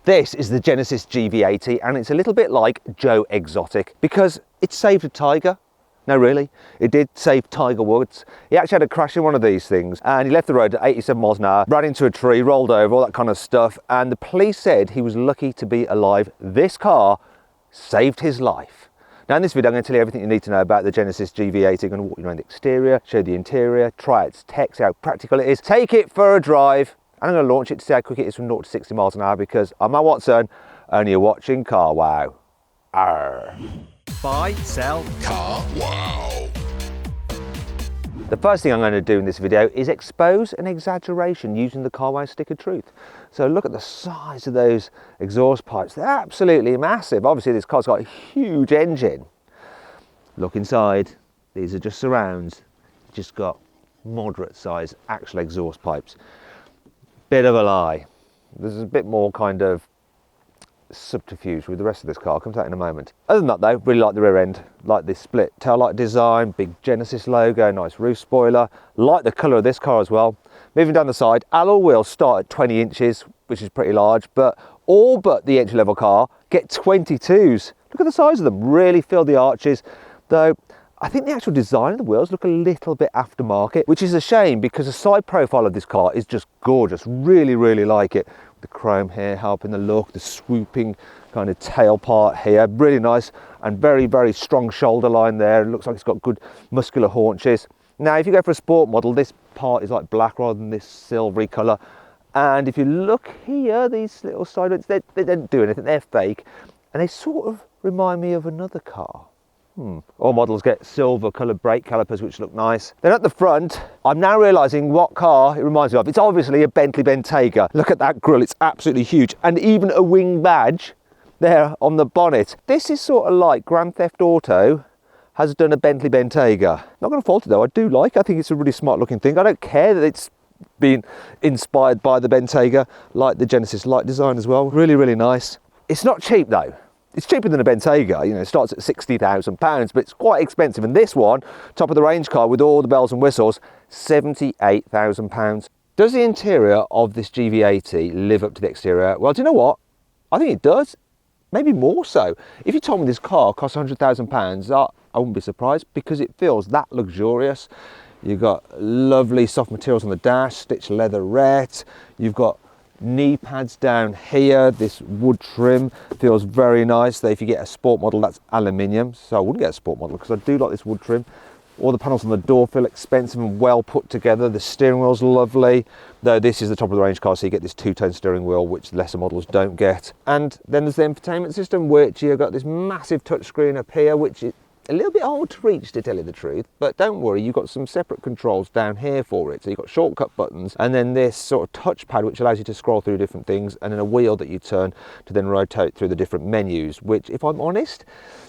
This is the Genesis Gv80 and it's a little bit like Joe Exotic because it saved a tiger. No, really, it did save Tiger Woods. He actually had a crash in one of these things and he left the road at 87 miles an hour, ran into a tree, rolled over, all that kind of stuff. And the police said he was lucky to be alive. This car saved his life. Now in this video, I'm going to tell you everything you need to know about the Genesis Gv80. I'm going to walk you around the exterior, show you the interior, try its tech, see how practical it is, take it for a drive. And I'm going to launch it to see how quick it is from 0 to 60 miles an hour because I'm Matt Watson and you're watching CarWow. Arr. Buy, sell, CarWow. The first thing I'm going to do in this video is expose an exaggeration using the CarWow stick of truth. So look at the size of those exhaust pipes. They're absolutely massive. Obviously this car's got a huge engine. Look inside. These are just surrounds. Just got moderate size actual exhaust pipes. Bit of a lie. There's a bit more kind of subterfuge with the rest of this car. I'll come to that in a moment. Other than that though, really like the rear end. Like this split tail light design, big Genesis logo, nice roof spoiler. Like the colour of this car as well. Moving down the side, alloy wheels start at 20 inches, which is pretty large, but all but the entry level car get 22s. Look at the size of them, really fill the arches. Though I think the actual design of the wheels look a little bit aftermarket, which is a shame because the side profile of this car is just gorgeous. Really, really like it. The chrome here helping the look, the swooping kind of tail part here, really nice and very, very strong shoulder line there. It looks like it's got good muscular haunches. Now, if you go for a sport model, this part is like black rather than this silvery colour. And if you look here, these little side vents, they don't do anything, they're fake. And they sort of remind me of another car. All models get silver coloured brake calipers which look nice. Then at the front, I'm now realising what car it reminds me of. It's obviously a Bentley Bentayga. Look at that grille, it's absolutely huge. And even a wing badge there on the bonnet. This is sort of like Grand Theft Auto has done a Bentley Bentayga. Not going to fault it though, I do like it. I think it's a really smart looking thing. I don't care that it's been inspired by the Bentayga, like the Genesis light design as well. Really, really nice. It's not cheap though. It's cheaper than a Bentayga, you know, it starts at £60,000, but it's quite expensive. And this one, top of the range car with all the bells and whistles, £78,000. Does the interior of this Gv80 live up to the exterior? Well, do you know what? I think it does. Maybe more so. If you told me this car costs £100,000, I wouldn't be surprised because it feels that luxurious. You've got lovely soft materials on the dash, stitched leatherette. You've got knee pads down here. This wood trim feels very nice. Though if you get a sport model, that's aluminium, so I wouldn't get a sport model because I do like this wood trim. All the panels on the door feel expensive and well put together. The steering wheel's lovely, though this is the top of the range car, so you get this two-tone steering wheel, which lesser models don't get. And then there's the infotainment system, which you've got this massive touchscreen up here, which is a little bit hard to reach, to tell you the truth, but don't worry, you've got some separate controls down here for it. So you've got shortcut buttons and then this sort of touchpad which allows you to scroll through different things, and then a wheel that you turn to then rotate through the different menus, which, if I'm honest,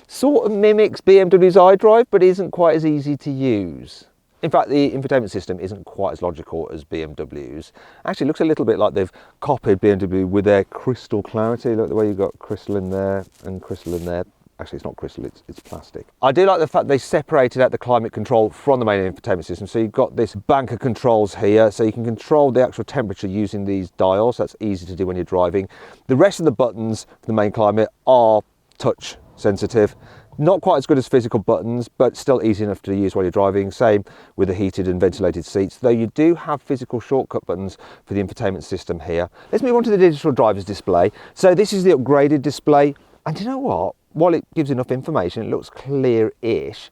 sort of mimics BMW's iDrive but isn't quite as easy to use. In fact, the infotainment system isn't quite as logical as BMW's. Actually, it looks a little bit like they've copied BMW with their crystal clarity. Look, the way you've got crystal in there and crystal in there. Actually, it's not crystal, it's plastic. I do like the fact they separated out the climate control from the main infotainment system. So you've got this bank of controls here, so you can control the actual temperature using these dials. That's easy to do when you're driving. The rest of the buttons for the main climate are touch sensitive. Not quite as good as physical buttons, but still easy enough to use while you're driving. Same with the heated and ventilated seats, though you do have physical shortcut buttons for the infotainment system here. Let's move on to the digital driver's display. So this is the upgraded display. And you know what? While it gives enough information, it looks clear-ish.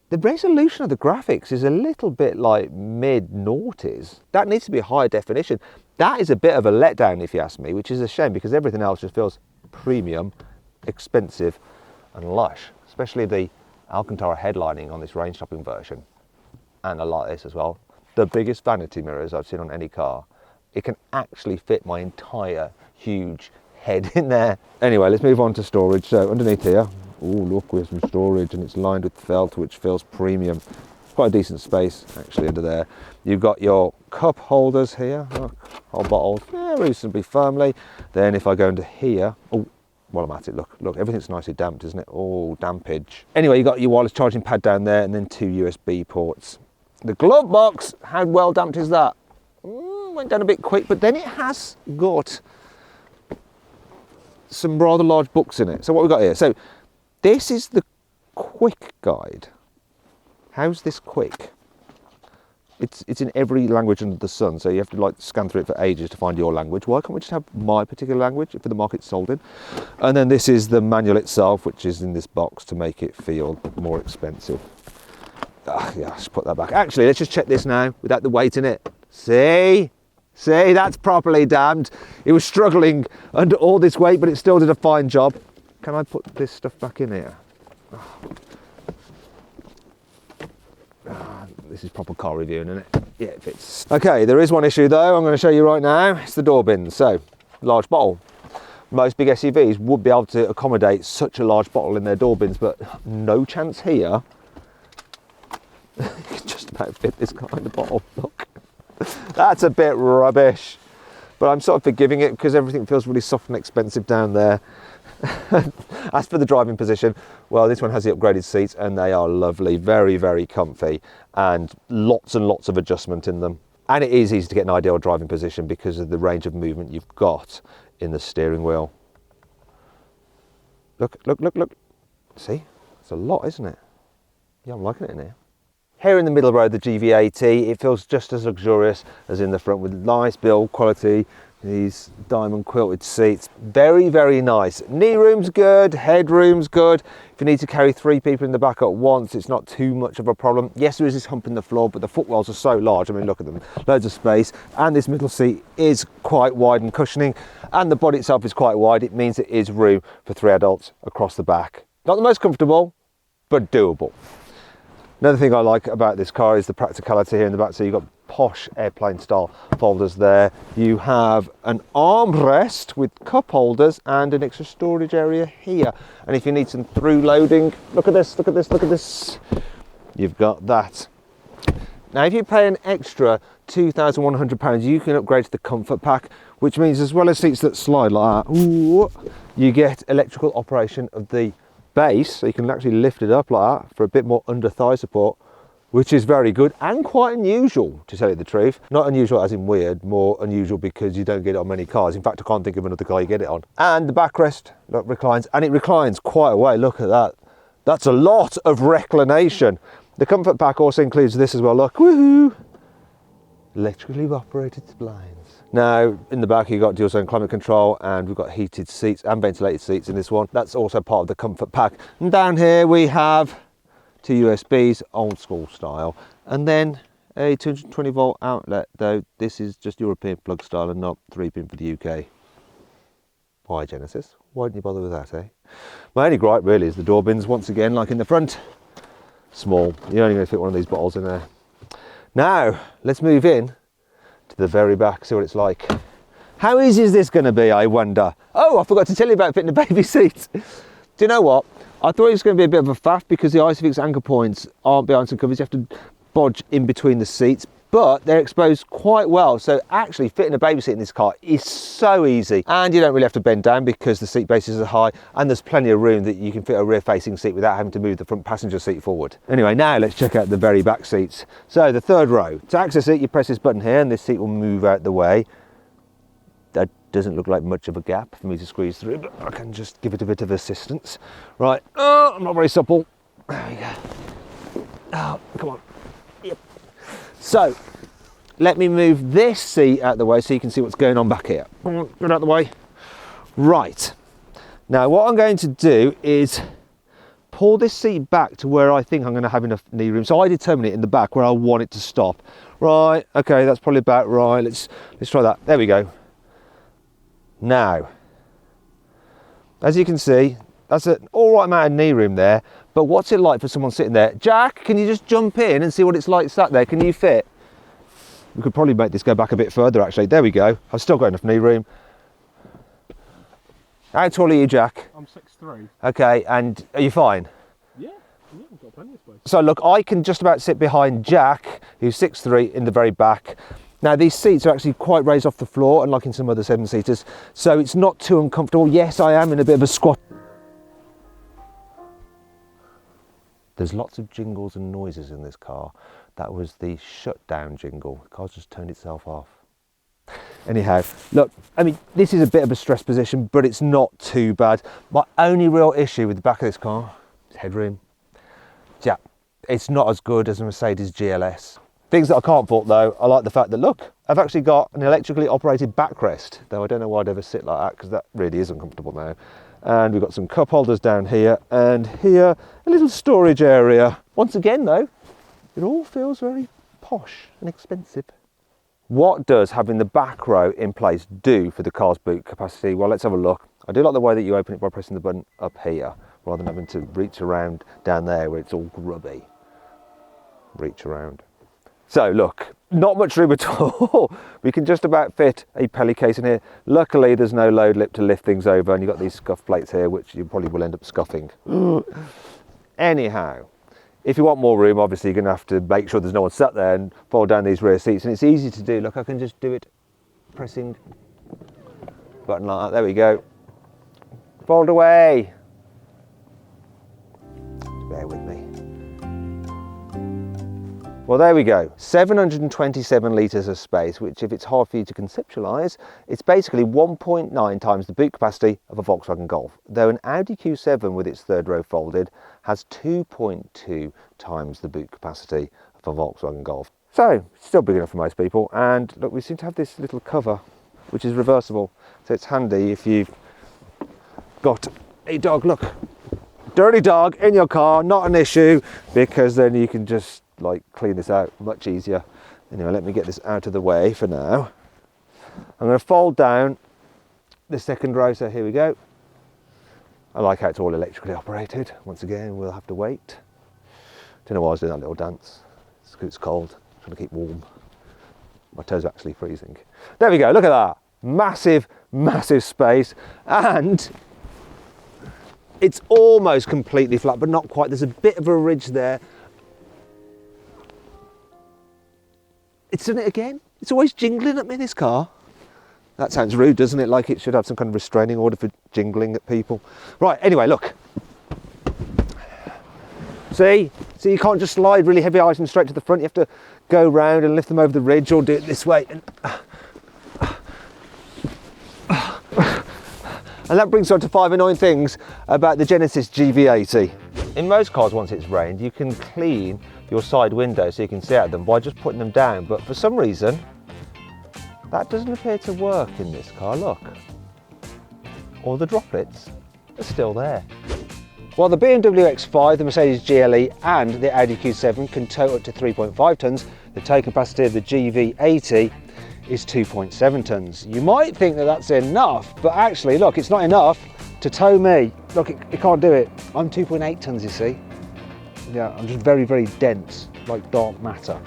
The resolution of the graphics is a little bit like mid-noughties. That needs to be higher definition. That is a bit of a letdown, if you ask me, which is a shame because everything else just feels premium, expensive and lush, especially the Alcantara headlining on this range-topping version. And I like this as well. The biggest vanity mirrors I've seen on any car. It can actually fit my entire huge head in there. Anyway, let's move on to storage. So underneath here, oh look, we have some storage and it's lined with felt, which feels premium. Quite a decent space actually under there. You've got your cup holders here, hold bottles reasonably firmly. Then if I go into here, oh, while I'm at it, look, everything's nicely damped, isn't it? Oh, dampage. Anyway, you've got your wireless charging pad down there and then 2 USB ports. The glove box, how well damped is that? Went down a bit quick, but then it has got some rather large books in it. So what we've got here, so this is the quick guide. How's this quick? It's in every language under the sun, so you have to like scan through it for ages to find your language. Why can't we just have my particular language for the market it's sold in? And then this is the manual itself, which is in this box to make it feel more expensive. Yeah, let's put that back. Actually, let's just check this now without the weight in it. See, that's properly damned. It was struggling under all this weight, but it still did a fine job. Can I put this stuff back in here? This is proper car reviewing, isn't it? Yeah, it fits. Okay, there is one issue though, I'm going to show you right now. It's the door bins. So, large bottle. Most big SUVs would be able to accommodate such a large bottle in their door bins, but no chance here. You can just about fit this kind of bottle. Look, that's a bit rubbish. But I'm sort of forgiving it because everything feels really soft and expensive down there. As for the driving position, well, this one has the upgraded seats and they are lovely, very, very comfy, and lots of adjustment in them. And it is easy to get an ideal driving position because of the range of movement you've got in the steering wheel. Look. See, it's a lot, isn't it? Yeah, I'm liking it in here. Here in the middle row, the Gv80, it feels just as luxurious as in the front with nice build quality. These diamond quilted seats, very, very nice. Knee room's good, headroom's good. If you need to carry 3 people in the back at once, it's not too much of a problem. Yes, there is this hump in the floor, but the footwells are so large. I mean, look at them, loads of space. And this middle seat is quite wide and cushioning, and the body itself is quite wide. It means it is room for 3 adults across the back. Not the most comfortable, but doable. Another thing I like about this car is the practicality here in the back. So you've got posh airplane style folders there. You have an armrest with cup holders and an extra storage area here. And if you need some through loading, look at this. You've got that. Now, if you pay an extra £2,100, you can upgrade to the comfort pack, which means as well as seats that slide like that, you get electrical operation of the base, so you can actually lift it up like that for a bit more under thigh support, which is very good and quite unusual, to tell you the truth. Not unusual as in weird, more unusual because you don't get it on many cars. In fact, I can't think of another car you get it on. And the backrest, look, reclines, and it reclines quite a way. Look at that. That's a lot of reclination. The comfort pack also includes this as well. Look, woohoo! Electrically operated blinds. Now, in the back, you've got dual zone climate control, and we've got heated seats and ventilated seats in this one. That's also part of the comfort pack. And down here we have 2 USBs, old school style, and then a 220 volt outlet, though this is just European plug style and not 3-pin for the UK. Why, Genesis? Why didn't you bother with that, eh? My only gripe really is the door bins, once again, like in the front. Small. You're only going to fit one of these bottles in there. Now, let's move in to the very back, see what it's like. How easy is this going to be, I wonder? Oh, I forgot to tell you about fitting the baby seats. Do you know what? I thought it was going to be a bit of a faff because the Isofix anchor points aren't behind some covers. You have to bodge in between the seats, but they're exposed quite well. So actually fitting a baby seat in this car is so easy, and you don't really have to bend down because the seat bases are high, and there's plenty of room that you can fit a rear facing seat without having to move the front passenger seat forward. Anyway, now let's check out the very back seats. So the third row, to access it, you press this button here and this seat will move out the way. That doesn't look like much of a gap for me to squeeze through, but I can just give it a bit of assistance. Right, oh, I'm not very supple. There we go. Oh, come on. Yep. So, let me move this seat out the way so you can see what's going on back here. Get out the way. Right. Now, what I'm going to do is pull this seat back to where I think I'm going to have enough knee room. So I determine it in the back where I want it to stop. Right, okay, that's probably about right. Let's try that. There we go. Now, as you can see, that's an all right amount of knee room there, but what's it like for someone sitting there? Jack, can you just jump in and see what it's like sat there? Can you fit? We could probably make this go back a bit further actually. There we go. I've still got enough knee room. How tall are you, Jack? I'm 6'3". Okay, and are you fine? Yeah, we've got plenty of space. So look, I can just about sit behind Jack, who's 6'3", in the very back. Now these seats are actually quite raised off the floor, unlike in some other 7-seaters, so it's not too uncomfortable. Yes, I am in a bit of a squat. There's lots of jingles and noises in this car. That was the shutdown jingle. The car's just turned itself off. Anyhow, look, I mean, this is a bit of a stress position, but it's not too bad. My only real issue with the back of this car is headroom. Yeah, it's not as good as a Mercedes GLS. Things that I can't fault though, I like the fact that, look, I've actually got an electrically operated backrest, though I don't know why I'd ever sit like that, because that really is uncomfortable now. And we've got some cup holders down here, and here, a little storage area. Once again though, it all feels very posh and expensive. What does having the back row in place do for the car's boot capacity? Well, let's have a look. I do like the way that you open it by pressing the button up here, rather than having to reach around down there where it's all grubby. Reach around. So look, not much room at all. We can just about fit a pelly case in here. Luckily, there's no load lip to lift things over, and you've got these scuff plates here, which you probably will end up scuffing. Anyhow, if you want more room, obviously you're going to have to make sure there's no one sat there and fold down these rear seats. And it's easy to do. Look, I can just do it pressing button like that. There we go. Fold away. Bear with me. Well, there we go. 727 litres of space, which, if it's hard for you to conceptualise, it's basically 1.9 times the boot capacity of a Volkswagen Golf, though an Audi Q7 with its third row folded has 2.2 times the boot capacity of a Volkswagen Golf. So, still big enough for most people. And look, we seem to have this little cover, which is reversible. So it's handy if you've got a dog, look, dirty dog in your car, not an issue, because then you can just like clean this out much easier. Anyway, let me get this out of the way for now. I'm going to fold down the second row, so here we go. I like how it's all electrically operated. Once again, we'll have to wait. Don't know why I was doing that little dance. It's because it's cold, I'm trying to keep warm. My toes are actually freezing. There we go, look at that. Massive, massive space, and it's almost completely flat, but not quite. There's a bit of a ridge there. It's done it again. It's always jingling at me, this car. That sounds rude, doesn't it? Like it should have some kind of restraining order for jingling at people. Right, anyway, look. See? So you can't just slide really heavy items straight to the front. You have to go round and lift them over the ridge, or do it this way. And that brings on to 5 annoying things about the Genesis Gv80. In most cars, once it's rained, you can clean your side windows so you can see out of them by just putting them down, but for some reason that doesn't appear to work in this car. Look, all the droplets are still there. While the BMW X5, the Mercedes GLE and the Audi Q7 can tow up to 3.5 tonnes, the tow capacity of the Gv80 is 2.7 tonnes. You might think that that's enough, but actually look, it's not enough to tow me. Look, it can't do it. I'm 2.8 tonnes, you see. Yeah, I'm just very, very dense, like dark matter.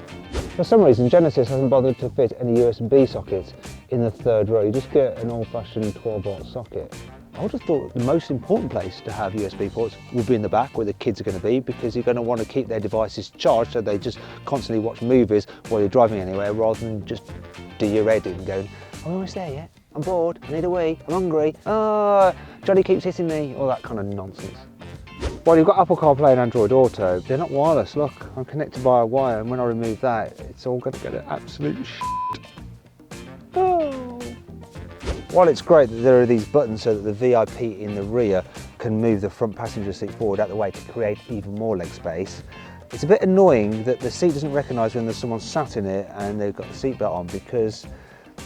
For some reason, Genesis hasn't bothered to fit any USB sockets in the third row. You just get an old-fashioned 12-volt socket. I would have thought the most important place to have USB ports would be in the back, where the kids are going to be, because you're going to want to keep their devices charged so they just constantly watch movies while you're driving anywhere, rather than just do your editing and going, I'm almost there yet, I'm bored, I need a wee, I'm hungry, Johnny keeps hitting me, all that kind of nonsense. Well, you've got Apple CarPlay and Android Auto. They're not wireless. Look, I'm connected by a wire, and when I remove that, it's all going to get an absolute shit. Oh. While it's great that there are these buttons so that the VIP in the rear can move the front passenger seat forward out the way to create even more leg space, it's a bit annoying that the seat doesn't recognise when there's someone sat in it and they've got the seatbelt on, because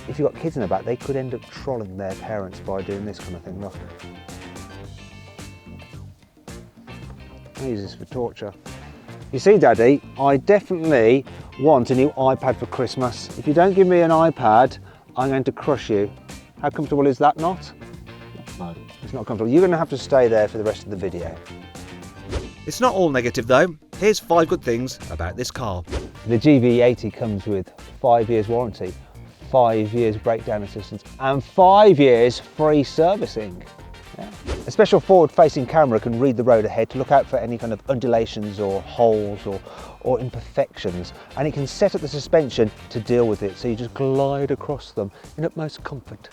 if you've got kids in the back, they could end up trolling their parents by doing this kind of thing. Look. I use this for torture. You see, Daddy, I definitely want a new iPad for Christmas. If you don't give me an iPad, I'm going to crush you. How comfortable is that not? No. It's not comfortable. You're going to have to stay there for the rest of the video. It's not all negative though. Here's 5 good things about this car. The Gv80 comes with 5 years warranty, 5 years breakdown assistance, and 5 years free servicing. Yeah. A special forward-facing camera can read the road ahead to look out for any kind of undulations or holes or imperfections, and it can set up the suspension to deal with it, so you just glide across them in utmost comfort.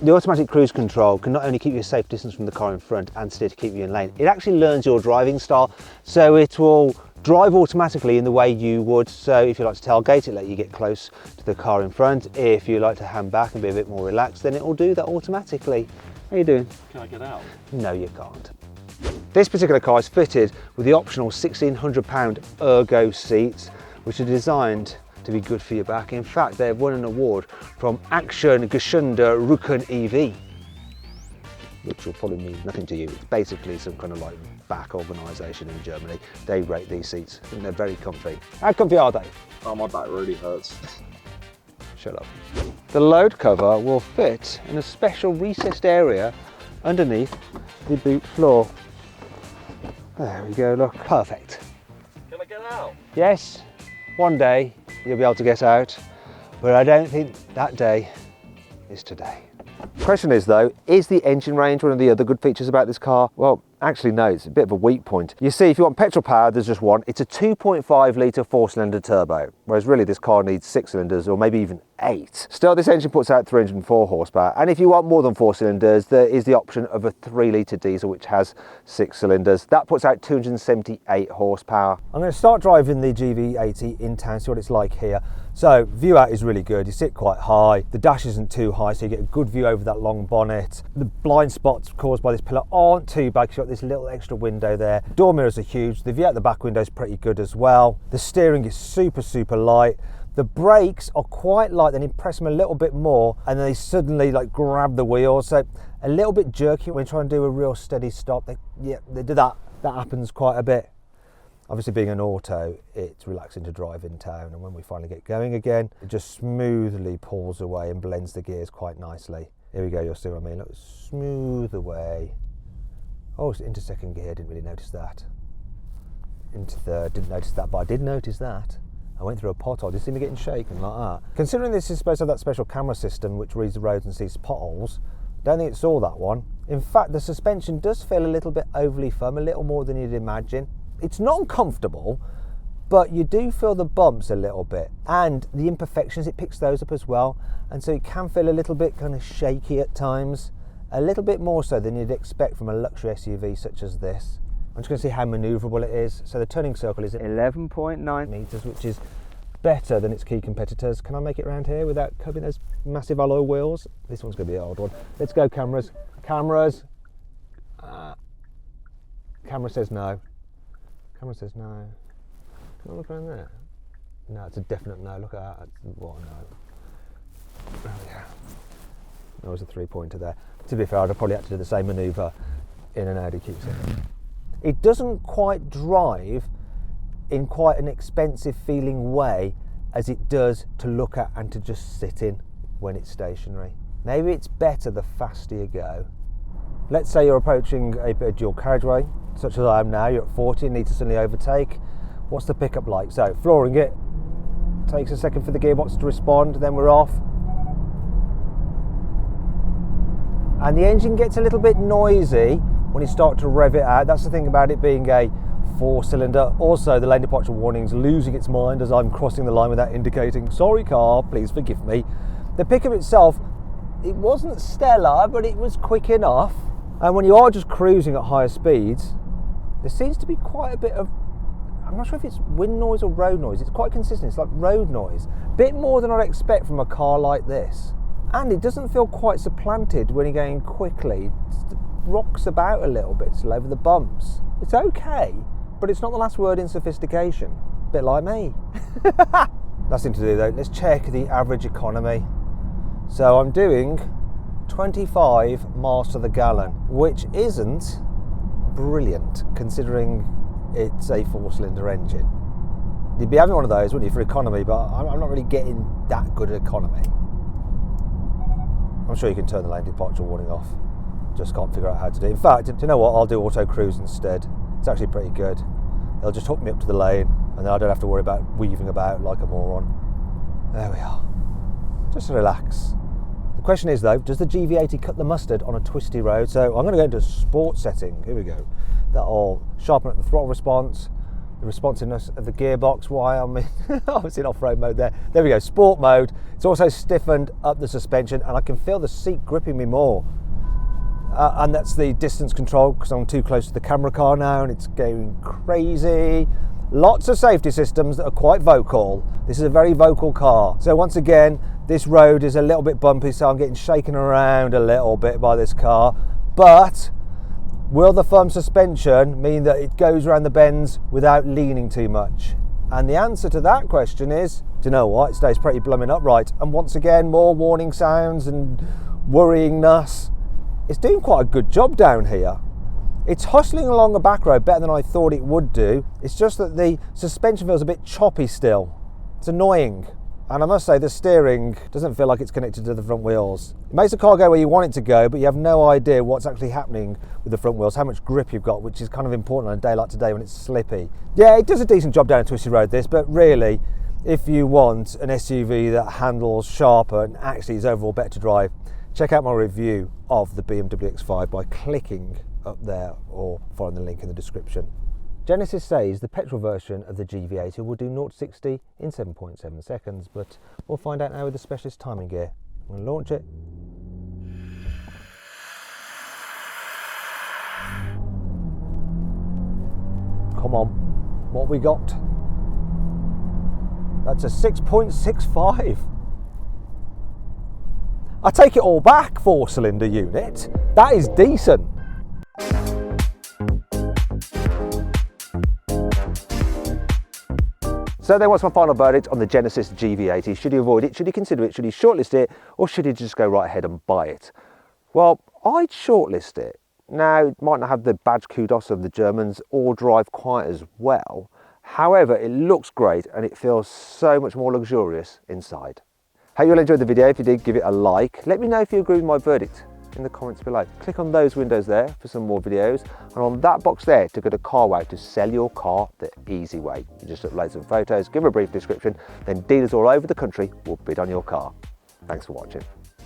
The automatic cruise control can not only keep you a safe distance from the car in front and steer to keep you in lane, it actually learns your driving style, so it will drive automatically in the way you would. So if you like to tailgate, it let you get close to the car in front. If you like to hand back and be a bit more relaxed, then it will do that automatically. How you doing? Can I get out? No, you can't. This particular car is fitted with the optional £1,600 ergo seats, which are designed to be good for your back. In fact, they've won an award from Action Gesunde Rücken EV, which will probably mean nothing to you. It's basically some kind of like back organisation in Germany. They rate these seats and they're very comfy. How comfy are they? Oh, my back really hurts. Shut up. The load cover will fit in a special recessed area underneath the boot floor. There we go, look, perfect. Can I get out? Yes, one day you'll be able to get out, but I don't think that day is today. Question is though, is the engine range one of the other good features about this car? Well, actually no, it's a bit of a weak point. You see, if you want petrol power, there's just one. It's a 2.5 litre 4-cylinder turbo, whereas really this car needs 6 cylinders or maybe even 8. Still, this engine puts out 304 horsepower, and if you want more than 4 cylinders, there is the option of a 3 litre diesel which has 6 cylinders. That puts out 278 horsepower. I'm going to start driving the Gv80 in town, see what it's like here. So, view out is really good, you sit quite high, the dash isn't too high so you get a good view over that long bonnet. The blind spots caused by this pillar aren't too bad because you've got this little extra window there. Door mirrors are huge, the view out the back window is pretty good as well. The steering is super light. The brakes are quite light, then you press them a little bit more and then they suddenly like grab the wheels, so a little bit jerky when you try and do a real steady stop. They do that happens quite a bit. Obviously being an auto, it's relaxing to drive in town, and when we finally get going again, it just smoothly pulls away and blends the gears quite nicely. Here we go, you'll see what I mean. Look, smooth away. Oh, it's into second gear, didn't really notice that. Into third, didn't notice that, but I did notice that. I went through a pothole, did you see me getting shaken like that? Considering this is supposed to have that special camera system which reads the roads and sees potholes, don't think it saw that one. In fact, the suspension does feel a little bit overly firm, a little more than you'd imagine. It's not uncomfortable, but you do feel the bumps a little bit, and the imperfections, it picks those up as well, and so it can feel a little bit kind of shaky at times, a little bit more so than you'd expect from a luxury SUV such as this. I'm just going to see how manoeuvrable it is. So the turning circle is 11.9 metres, which is better than its key competitors. Can I make it around here without cubbing those massive alloy wheels? This one's going to be an old one. Let's go, cameras. Cameras. Camera says no. Camera says no. Can I look around there? No, it's a definite no. Look at that. What a no. Oh yeah. There was a 3-pointer there. To be fair, I'd have probably had to do the same manoeuvre in an Audi Q7. It doesn't quite drive in quite an expensive feeling way as it does to look at and to just sit in when it's stationary. Maybe it's better the faster you go. Let's say you're approaching a dual carriageway, such as I am now, you're at 40 and need to suddenly overtake. What's the pickup like? So, flooring it, takes a second for the gearbox to respond, then we're off. And the engine gets a little bit noisy when you start to rev it out. That's the thing about it being a 4-cylinder. Also, the lane departure warning's losing its mind as I'm crossing the line without indicating, sorry car, please forgive me. The pickup itself, it wasn't stellar, but it was quick enough. And when you are just cruising at higher speeds, there seems to be quite a bit of, I'm not sure if it's wind noise or road noise, it's quite consistent, it's like road noise. Bit more than I'd expect from a car like this. And it doesn't feel quite supplanted when you're going quickly. It rocks about a little bit still over the bumps. It's okay, but it's not the last word in sophistication. Bit like me. Last thing to do though, let's check the average economy. So I'm doing 25 miles to the gallon, which isn't brilliant considering it's a 4-cylinder engine. You'd be having one of those, wouldn't you, for economy, but I'm not really getting that good at economy. I'm sure you can turn the lane departure warning off. Just can't figure out how to do it. In fact, do you know what? I'll do auto cruise instead. It's actually pretty good. It'll just hook me up to the lane and then I don't have to worry about weaving about like a moron. There we are. Just relax. The question is though, does the Gv80 cut the mustard on a twisty road? So I'm going to go into sport setting. Here we go. That'll sharpen up the throttle response, the responsiveness of the gearbox while I'm in, I was in off-road mode there. There we go, sport mode. It's also stiffened up the suspension and I can feel the seat gripping me more. And that's the distance control because I'm too close to the camera car now and it's going crazy. Lots of safety systems that are quite vocal. This is a very vocal car. So once again, this road is a little bit bumpy, so I'm getting shaken around a little bit by this car. But will the firm suspension mean that it goes around the bends without leaning too much? And the answer to that question is, do you know what? It stays pretty blooming upright. And once again, more warning sounds and worryingness. It's doing quite a good job down here. It's hustling along the back road better than I thought it would do. It's just that the suspension feels a bit choppy still. It's annoying. And I must say, the steering doesn't feel like it's connected to the front wheels. It makes the car go where you want it to go, but you have no idea what's actually happening with the front wheels, how much grip you've got, which is kind of important on a day like today when it's slippy. Yeah, it does a decent job down a twisty road, this, but really, if you want an SUV that handles sharper and actually is overall better to drive, check out my review of the BMW X5 by clicking up there or following the link in the description. Genesis says the petrol version of the Gv80 will do 0 to 60 in 7.7 seconds, but we'll find out now with the specialist timing gear. I'm going to launch it. Come on, what we got? That's a 6.65. I take it all back, 4-cylinder unit. That is decent. So then what's my final verdict on the Genesis Gv80? Should you avoid it? Should you consider it? Should you shortlist it? Or should you just go right ahead and buy it? Well, I'd shortlist it. Now, it might not have the badge kudos of the Germans or drive quite as well. However, it looks great and it feels so much more luxurious inside. Hope you all enjoyed the video. If you did, give it a like. Let me know if you agree with my verdict in the comments below. Click on those windows there for some more videos, and on that box there to go to CarWow to sell your car the easy way. You just upload some photos, give a brief description, then dealers all over the country will bid on your car. Thanks for watching.